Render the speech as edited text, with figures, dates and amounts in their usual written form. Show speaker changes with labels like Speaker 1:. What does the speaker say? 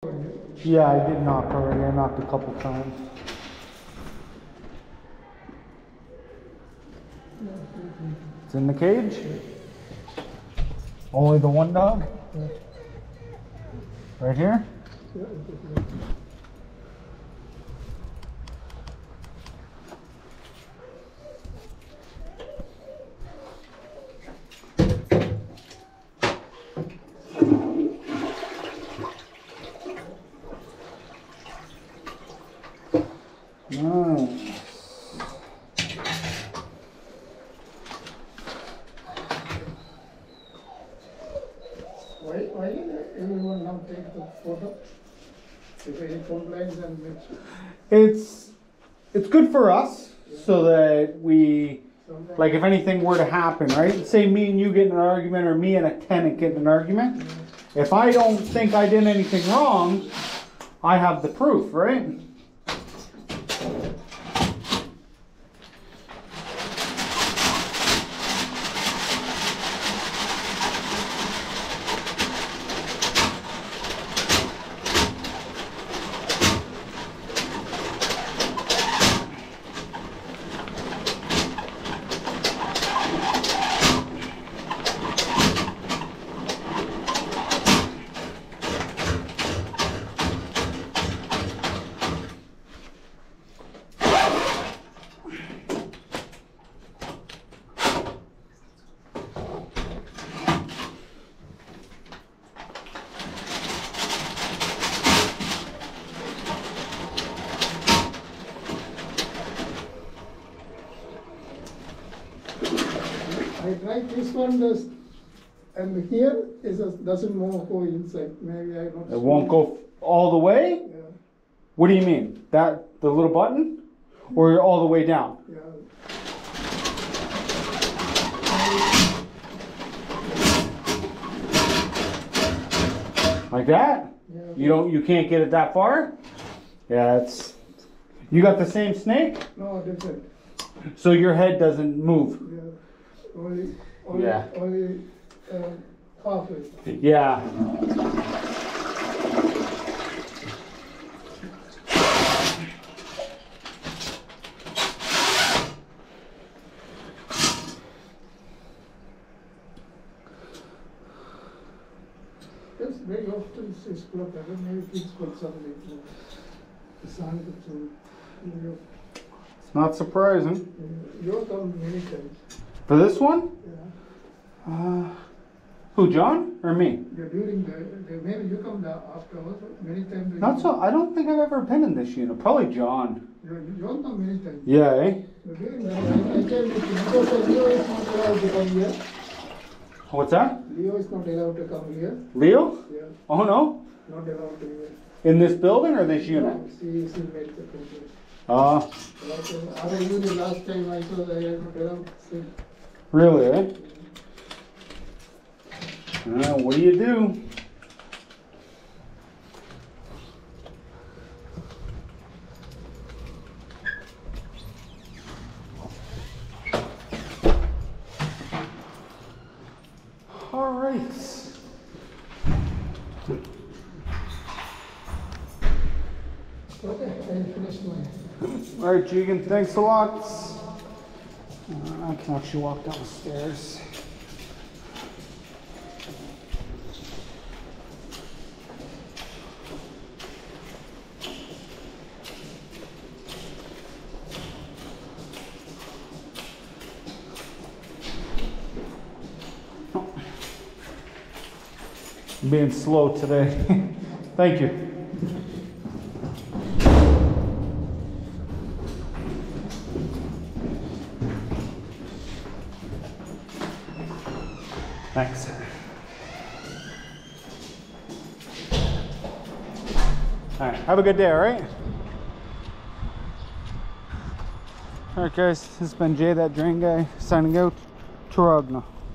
Speaker 1: Yeah, I did knock already. I knocked a couple times. It's in the cage? Only the one dog? Right here? Nice.
Speaker 2: Why everyone now take the photo? If any complaints and make sure.
Speaker 1: It's good for us so that we, like if anything were to happen, right? Say me and you get in an argument or me and a tenant get in an argument. If I don't think I did anything wrong, I have the proof, right?
Speaker 2: I tried this one, and here doesn't go inside. Maybe I not.
Speaker 1: It won't go all the way?
Speaker 2: Yeah.
Speaker 1: What do you mean? The little button? Or all the way down?
Speaker 2: Yeah.
Speaker 1: Like that?
Speaker 2: Yeah.
Speaker 1: You can't get it that far? Yeah, you got the same snake?
Speaker 2: No, different.
Speaker 1: So your head doesn't move?
Speaker 2: Yeah. Only halfway.
Speaker 1: Yeah.
Speaker 2: Yes, very often 6 o'clock. I don't know if it's got something. The sun to
Speaker 1: It's not surprising.
Speaker 2: you come many times.
Speaker 1: For this one?
Speaker 2: Yeah.
Speaker 1: Who, John or me?
Speaker 2: During the maybe you come afterwards many times.
Speaker 1: Not so. I don't think I've ever been in this unit. Probably John.
Speaker 2: You don't come many times.
Speaker 1: Yeah, eh?
Speaker 2: During that, I came because Leo is not allowed to come here.
Speaker 1: What's that?
Speaker 2: Leo is not allowed to come here.
Speaker 1: Leo?
Speaker 2: Yeah.
Speaker 1: Oh no.
Speaker 2: Not allowed to here.
Speaker 1: In this building or this unit?
Speaker 2: No, she made the complaint.
Speaker 1: Uh,
Speaker 2: Other unit last time I saw they are not allowed to sit.
Speaker 1: Really, eh? What do you do? All right.
Speaker 2: Okay, I finished mine.
Speaker 1: All right, Jigan, thanks a lot. I can actually walk down the stairs. I'm being slow today. Thank you. Thanks. All right, have a good day, all right? All right, guys, this has been Jay, that drain guy, signing out. Taragna.